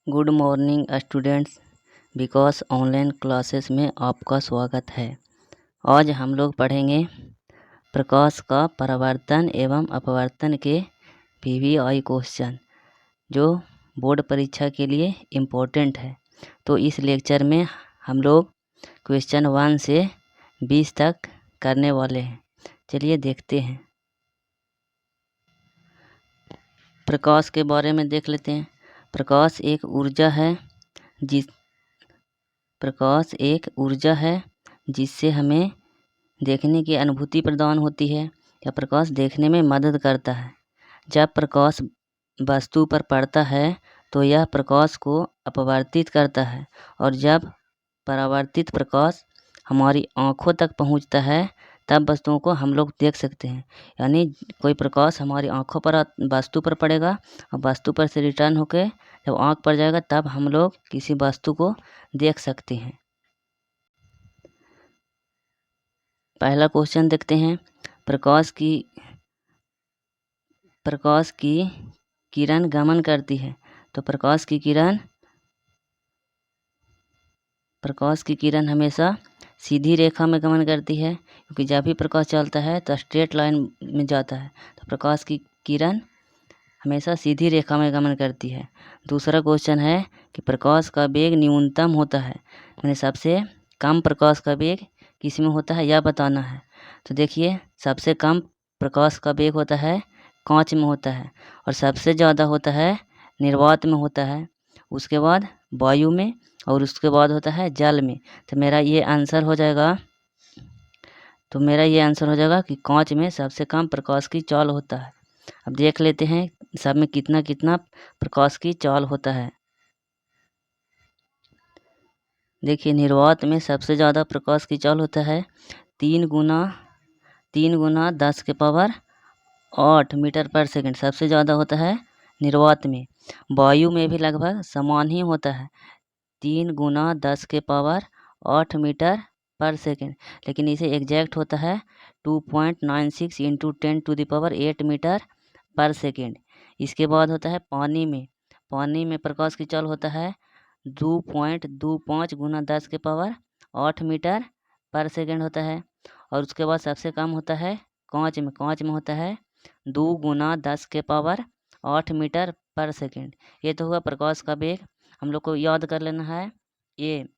Good morning students. Because online classes में आपका स्वागत है। आज हम लोग पढ़ेंगे प्रकाश का परावर्तन एवं अपवर्तन के पीवीआई क्वेश्चन जो बोर्ड परीक्षा के लिए इम्पोर्टेंट है। तो इस लेक्चर में हम लोग क्वेश्चन 1 से 20 तक करने वाले हैं। चलिए देखते हैं। प्रकाश के बारे में देख लेते हैं। प्रकाश एक ऊर्जा है जिससे हमें देखने की अनुभूति प्रदान होती है या प्रकाश देखने में मदद करता है। जब प्रकाश वस्तु पर पड़ता है तो यह प्रकाश को अपवर्तित करता है और जब परावर्तित प्रकाश हमारी आँखों तक पहुँचता है तब वस्तुओं को हम लोग देख सकते हैं। यानी कोई प्रकाश हमारी आँखों पर वस्तु पर पड़ेगा और वस्तु पर से रिटर्न होकर जब आँख पर जाएगा तब हम लोग किसी वस्तु को देख सकते हैं। पहला क्वेश्चन देखते हैं। प्रकाश की किरण गमन करती है तो प्रकाश की किरण हमेशा सीधी रेखा में गमन करती है, क्योंकि जब भी प्रकाश चलता है तो स्ट्रेट लाइन में जाता है। तो प्रकाश की किरण हमेशा सीधी रेखा में गमन करती है। दूसरा क्वेश्चन है कि प्रकाश का वेग न्यूनतम होता है, यानी सबसे कम प्रकाश का वेग किस में होता है यह बताना है। तो देखिए, सबसे कम प्रकाश का वेग होता है कांच में होता है और सबसे ज़्यादा होता है निर्वात में होता है, उसके बाद वायु में और उसके बाद होता है जल में। तो मेरा ये आंसर हो जाएगा कि कांच में सबसे कम प्रकाश की चाल होता है। अब देख लेते हैं सब में कितना कितना प्रकाश की चाल होता है। देखिए, निर्वात में सबसे ज़्यादा प्रकाश की चाल होता है 3 गुना 10⁸ मीटर पर सेकंड सबसे ज़्यादा होता है निर्वात में। वायु में भी लगभग समान ही होता है 3 गुना 10⁸ मीटर पर सेकंड, लेकिन इसे एग्जैक्ट होता है 2.96 × 10⁸ मीटर पर सेकंड। इसके बाद होता है पानी में प्रकाश की चाल होता है 2.25 गुना 10⁸ मीटर पर सेकंड होता है। और उसके बाद सबसे कम होता है कांच में होता है 2 गुना 10⁸ मीटर पर सेकंड। ये तो हुआ प्रकाश का वेग। हम लोग को याद कर लेना है ये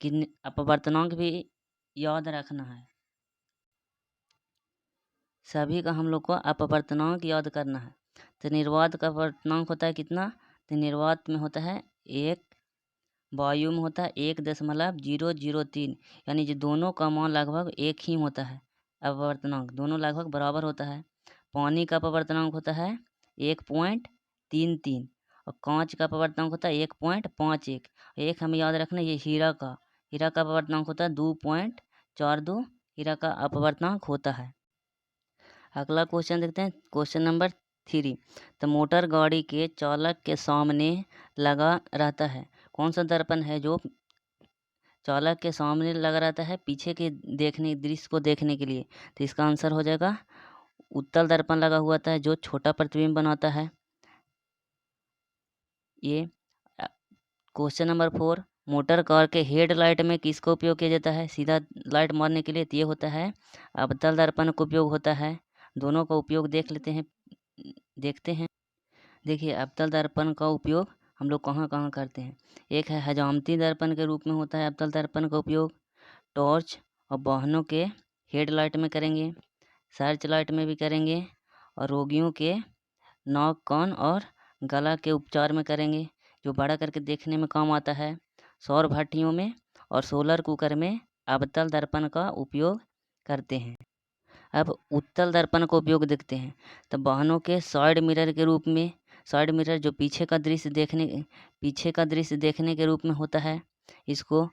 कि अपवर्तनांक भी याद रखना है। सभी का हम लोग को अपवर्तनांक याद करना है। तो निर्वात का अपवर्तनांक होता है कितना? तो निर्वात में होता है 1, वायु में होता है 1.003, यानी जो दोनों का मान लगभग एक ही होता है। अपवर्तनांक दोनों लगभग बराबर होता है। पानी का अपवर्तनांक होता है 1.33 और कांच का अपवर्तनांक होता है 1.51। एक हमें याद रखना, ये हीरा का अपवर्तनांक होता है 2.42 हीरा का अपवर्तनांक होता है। अगला क्वेश्चन देखते हैं, क्वेश्चन नंबर 3। तो मोटर गाड़ी के चालक के सामने लगा रहता है। कौन सा दर्पण है जो चालक के सामने लगा रहता है पीछे के दृश्य को देखने के लिए? तो इसका आंसर हो जाएगा उत्तल दर्पण लगा हुआ था जो छोटा प्रतिबिंब बनाता है। ये क्वेश्चन नंबर 4। मोटर कार के हेडलाइट में किसका उपयोग किया जाता है सीधा लाइट मारने के लिए? तो ये होता है अवतल दर्पण का उपयोग होता है। दोनों का उपयोग देखते हैं। देखिए, अवतल दर्पण का उपयोग हम लोग कहाँ कहाँ करते हैं। एक है हजामती दर्पण के रूप में होता है अवतल दर्पण का उपयोग। टॉर्च और वाहनों के हेडलाइट में करेंगे, सर्च लाइट में भी करेंगे और रोगियों के नाक, कान और गला के उपचार में करेंगे, जो बड़ा करके देखने में काम आता है। सौर भट्टियों में और सोलर कुकर में अवतल दर्पण का उपयोग करते हैं। अब उत्तल दर्पण का उपयोग देखते हैं। तो वाहनों के साइड मिरर के रूप में, साइड मिरर जो पीछे का दृश्य देखने के रूप में होता है। इसको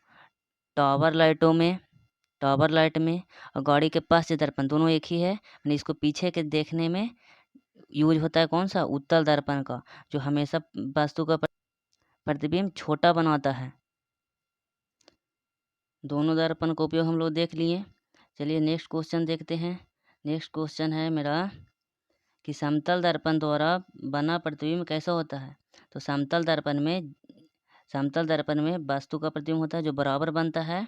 टावर लाइट में और गाड़ी के पास से दर्पण दोनों एक ही है, यानी इसको पीछे के देखने में यूज होता है कौन सा? उत्तल दर्पण का, जो हमेशा वस्तु का प्रतिबिंब छोटा बनाता है। दोनों दर्पण का उपयोग हम लोग देख लिए। चलिए नेक्स्ट क्वेश्चन देखते हैं। नेक्स्ट क्वेश्चन है मेरा कि समतल दर्पण द्वारा बना प्रतिबिंब कैसा होता है? तो समतल दर्पण में समतल दर्पण में वस्तु का प्रतिबिंब होता है जो बराबर बनता है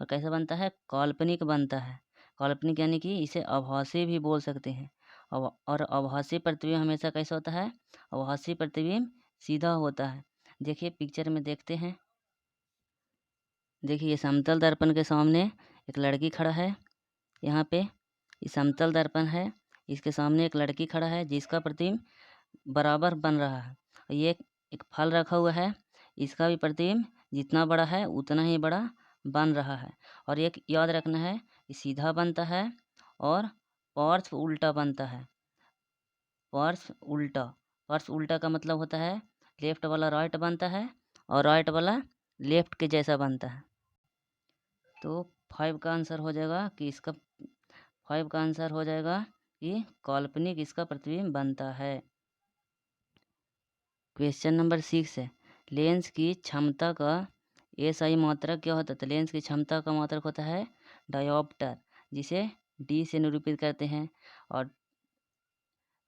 और कैसा बनता है, काल्पनिक बनता है। काल्पनिक यानी कि इसे आभासी भी बोल सकते हैं। और आभासी प्रतिबिंब हमेशा कैसा होता है, आभासी प्रतिबिंब सीधा होता है। देखिए पिक्चर में देखते हैं। देखिए ये समतल दर्पण के सामने एक लड़की खड़ा है। यहाँ पे ये समतल दर्पण है, इसके सामने एक लड़की खड़ा है जिसका प्रतिबिंब बराबर बन रहा है। ये एक फल रखा हुआ है, इसका भी प्रतिबिंब जितना बड़ा है उतना ही बड़ा बन रहा है। और एक याद रखना है, ये सीधा बनता है और पार्श्व उल्टा बनता है। पार्श्व उल्टा, पार्श्व उल्टा का मतलब होता है लेफ्ट वाला राइट बनता है और राइट वाला लेफ्ट के जैसा बनता है। तो 5 का आंसर हो जाएगा कि इसका 5 का आंसर हो जाएगा कि काल्पनिक इसका प्रतिबिंब बनता है। क्वेश्चन नंबर 6 है, लेंस की क्षमता का एसआई मात्रक क्या होता है। तो लेंस की क्षमता का मात्रक होता है डायोप्टर, जिसे डी से निरूपित करते हैं। और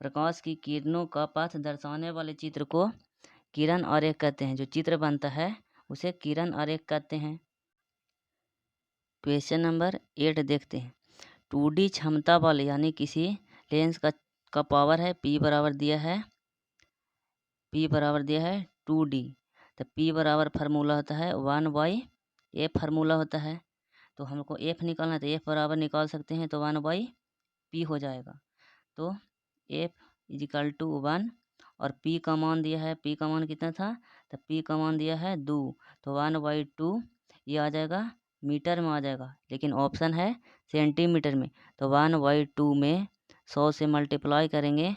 प्रकाश की किरणों का पथ दर्शाने वाले चित्र को किरण आरेख कहते हैं। जो चित्र बनता है उसे किरण आरेख कहते हैं। क्वेश्चन नंबर 8 देखते हैं, 2D क्षमता वाले यानी किसी लेंस का पावर है P बराबर दिया है, P बराबर दिया है 2D। तो P बराबर फार्मूला होता है 1/f फार्मूला होता है। तो हमको f निकालना है तो f बराबर निकाल सकते हैं, तो 1/p हो जाएगा। तो f इजिकल टू 1 और p का मान दिया है, p का मान कितना था, तो p का मान दिया है 2, तो 1/2 ये आ जाएगा मीटर में आ जाएगा, लेकिन ऑप्शन है सेंटीमीटर में। तो 1/2 में 100 से मल्टीप्लाई करेंगे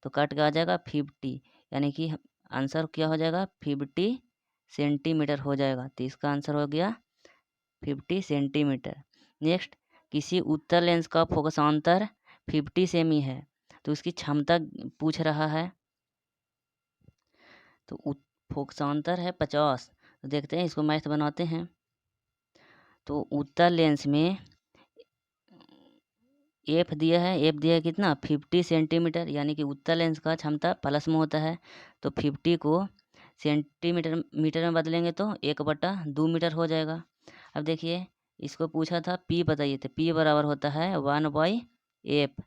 तो कट के आ जाएगा 50, यानी कि आंसर क्या हो जाएगा 50 सेंटीमीटर हो जाएगा। तो इसका आंसर हो गया 50 सेंटीमीटर। नेक्स्ट, किसी उत्तल लेंस का फोकसांतर 50 सेमी है तो उसकी क्षमता पूछ रहा है। तो फोकसांतर है 50, तो देखते हैं इसको मैथ बनाते हैं। तो उत्तल लेंस में एफ दिया है, एफ दिया है कितना 50 सेंटीमीटर, यानी कि उत्तल लेंस का क्षमता प्लस में होता है। तो 50 को सेंटीमीटर मीटर में बदलेंगे तो 1/2 मीटर हो जाएगा। अब देखिए इसको पूछा था पी बताइए, तो पी बराबर होता है 1/f।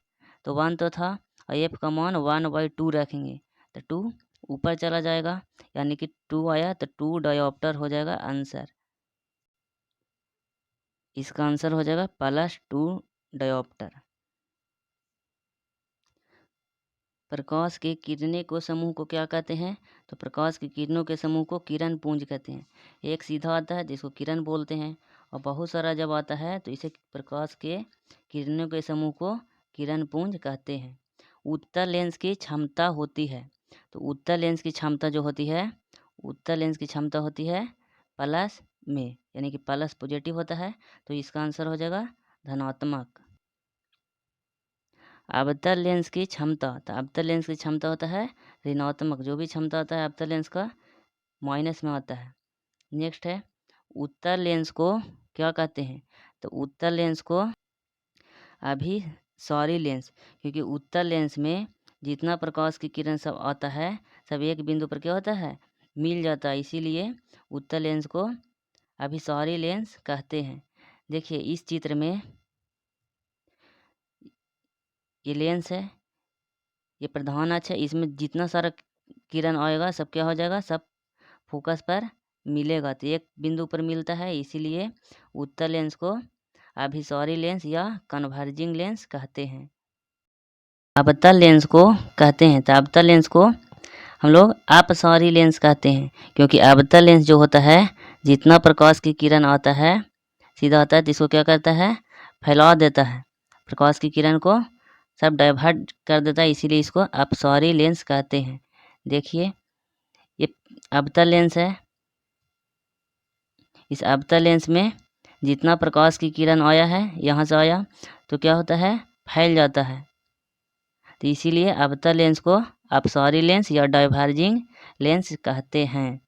तो 1 तो था और एफ का मान 1/2 रखेंगे तो 2 ऊपर चला जाएगा, यानी कि 2 आया तो 2 डायोप्टर हो जाएगा आंसर। इसका आंसर हो जाएगा +2 डायोप्टर। प्रकाश की किरणें को समूह को क्या कहते हैं, तो प्रकाश की किरणों के समूह को किरण पुंज कहते हैं। एक सीधा आता है जिसको किरण बोलते हैं, और बहुत सारा जब आता है तो इसे प्रकाश के किरणों के समूह को किरण पुंज कहते हैं। उत्तल लेंस की क्षमता होती है, तो उत्तल लेंस की क्षमता जो होती है, उत्तल लेंस की क्षमता होती है प्लस में, यानी कि प्लस पॉजिटिव होता है। तो इसका आंसर हो जाएगा धनात्मक। अवतल लेंस की क्षमता, तो अवतल लेंस की क्षमता होता है ऋणात्मक, जो भी क्षमता होता है अवतल लेंस का माइनस में आता है। नेक्स्ट है, उत्तल लेंस को क्या कहते हैं, तो उत्तल लेंस को अभिसारी लेंस, क्योंकि उत्तल लेंस में जितना प्रकाश की किरण सब आता है सब एक बिंदु पर क्या होता है, मिल जाता है, इसीलिए उत्तल लेंस को अभिसारी लेंस कहते हैं। देखिए इस चित्र में ये लेंस है, ये प्रधान अक्ष है, इसमें जितना सारा किरण आएगा सब क्या हो जाएगा, सब फोकस पर मिलेगा, तो एक बिंदु पर मिलता है, इसीलिए उत्तल लेंस को अभिसारी लेंस या कन्वर्जिंग लेंस कहते हैं। अवतल लेंस को कहते हैं, तो अवतल लेंस को हम लोग अपसारी लेंस कहते हैं, क्योंकि अवतल लेंस जो होता है जितना प्रकाश की किरण आता है सीधा आता है तो इसको क्या करता है, फैला देता है, प्रकाश की किरण को सब डाइवर्ट कर देता है, इसीलिए इसको अपसारी लेंस कहते हैं। देखिए ये अवतल लेंस है, इस अवतल लेंस में जितना प्रकाश की किरण आया है यहाँ से आया तो क्या होता है, फैल जाता है, तो इसीलिए अवतल लेंस को अपसारी लेंस या डाइवर्जिंग लेंस कहते हैं।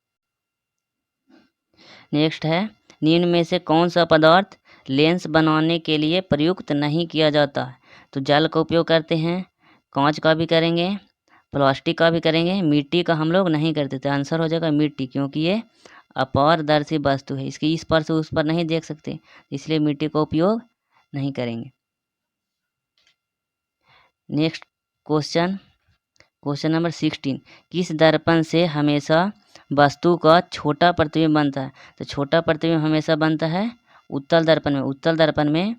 नेक्स्ट है, निम्न में से कौन सा पदार्थ लेंस बनाने के लिए प्रयुक्त नहीं किया जाता है, तो जल का उपयोग करते हैं, कांच का भी करेंगे, प्लास्टिक का भी करेंगे, मिट्टी का हम लोग नहीं करते, तो आंसर हो जाएगा मिट्टी, क्योंकि ये अपारदर्शी वस्तु है, इसके इस पर से उस पर नहीं देख सकते, इसलिए मिट्टी का उपयोग नहीं करेंगे। नेक्स्ट क्वेश्चन, क्वेश्चन नंबर 16, किस दर्पण से हमेशा वस्तु का छोटा प्रतिबिंब बनता है? तो छोटा प्रतिबिंब हमेशा बनता है उत्तल दर्पण में। उत्तल दर्पण में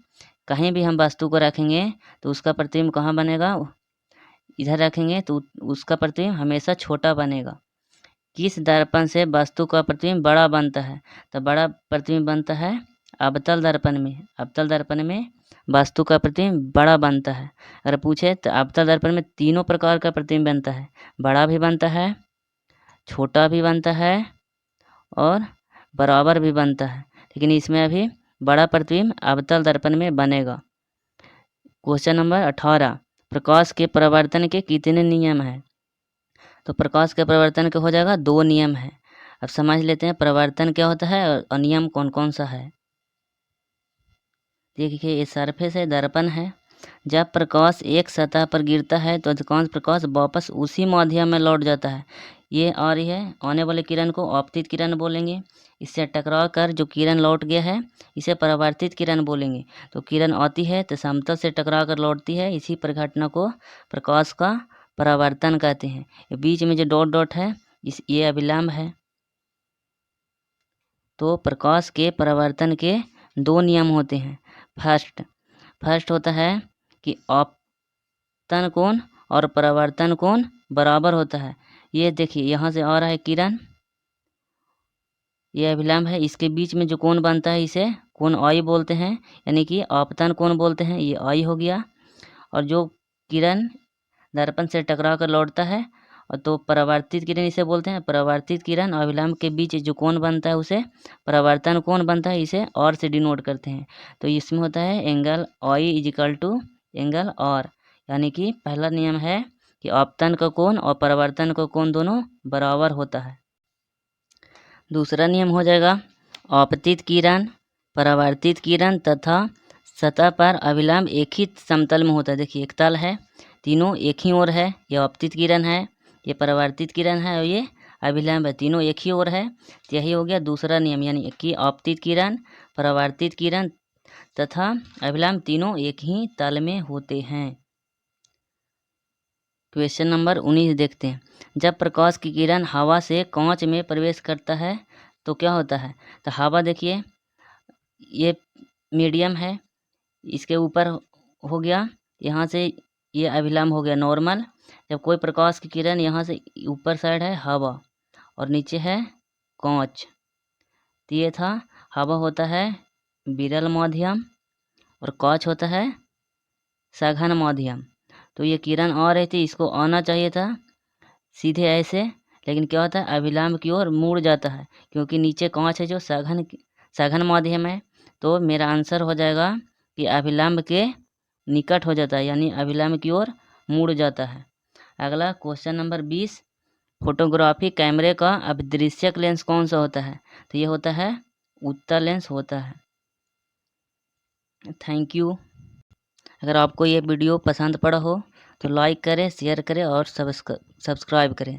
कहीं भी हम वस्तु को रखेंगे तो उसका प्रतिबिंब कहाँ बनेगा? इधर रखेंगे तो उसका प्रतिबिंब हमेशा छोटा बनेगा। किस दर्पण से वस्तु का प्रतिबिंब बड़ा बनता है? तो बड़ा प्रतिबिंब बनता है अवतल दर्पण में। अवतल दर्पण में वस्तु का प्रतिबिंब बड़ा बनता है। अगर पूछे तो अवतल दर्पण में तीनों प्रकार का प्रतिबिंब बनता है, बड़ा भी बनता है, छोटा भी बनता है और बराबर भी बनता है, लेकिन इसमें अभी बड़ा प्रतिबिंब अवतल दर्पण में बनेगा। क्वेश्चन नंबर 18, प्रकाश के परावर्तन के कितने नियम हैं? तो प्रकाश के परावर्तन के हो जाएगा 2 नियम है। अब समझ लेते हैं परावर्तन क्या होता है और नियम कौन कौन सा है। देखिए ये सरफेस है, दर्पण है। जब प्रकाश एक सतह पर गिरता है तो अधिकांश प्रकाश वापस उसी माध्यम में लौट जाता है। ये आ रही है आने वाले किरण को आपतित किरण बोलेंगे। इससे टकरा कर जो किरण लौट गया है इसे परावर्तित किरण बोलेंगे। तो किरण आती है तो समतल से टकरा कर लौटती है, इसी परिघटना को प्रकाश का परावर्तन कहते हैं। ये बीच में जो डॉट डॉट है ये अभिलंब है। तो प्रकाश के परावर्तन के 2 नियम होते हैं। फर्स्ट होता है कि आपतन कोण और परावर्तन कोण बराबर होता है। ये देखिए यहाँ से आ रहा है किरण, ये अभिलंब है, इसके बीच में जो कोण बनता है इसे कोण आई बोलते हैं, यानी कि आपतन कोण बोलते हैं, ये आई हो गया। और जो किरण दर्पण से टकरा कर लौटता है और तो परावर्तित किरण इसे बोलते हैं। परावर्तित किरण और अभिलंब के बीच जो कोण बनता है उसे परावर्तन कोण बनता है, इसे और से डिनोट करते हैं। तो इसमें होता है angle I is equal to angle R, यानी कि पहला नियम है कि आपतन का कोण और परावर्तन का कोण दोनों बराबर होता है। दूसरा नियम हो जाएगा आपतित किरण, परावर्तित किरण तथा सतह पर अभिलंब एक ही समतल में होता है। देखिए एक तल है, तीनों एक ही ओर है, ये आपतित किरण है, ये परावर्तित किरण है और ये अभिलंब है, तीनों एक ही ओर है। तो यही हो गया दूसरा नियम, यानी कि आपतित किरण, परावर्तित किरण तथा अभिलंब तीनों एक ही तल में होते हैं। क्वेश्चन नंबर 19 देखते हैं। जब प्रकाश की किरण हवा से कांच में प्रवेश करता है तो क्या होता है? तो हवा देखिए ये मीडियम है, इसके ऊपर हो गया, यहाँ से ये अभिलंब हो गया नॉर्मल। जब कोई प्रकाश की किरण यहाँ से ऊपर साइड है हवा और नीचे है कांच, तो ये था हवा होता है विरल माध्यम और कांच होता है सघन माध्यम। तो ये किरण आ रही थी, इसको आना चाहिए था सीधे ऐसे, लेकिन क्या होता है अभिलंब की ओर मुड़ जाता है, क्योंकि नीचे कांच है जो सघन माध्यम है। तो मेरा आंसर हो जाएगा कि अभिलंब के निकट हो जाता है, यानी अभिलंब की ओर मुड़ जाता है। अगला क्वेश्चन नंबर 20, फोटोग्राफी कैमरे का अभिदृश्यक लेंस कौन सा होता है? तो ये होता है उत्तल लेंस होता है। Thank you. अगर आपको ये वीडियो पसंद पड़ा हो तो लाइक करें, शेयर करें और सब्सक्राइब करें।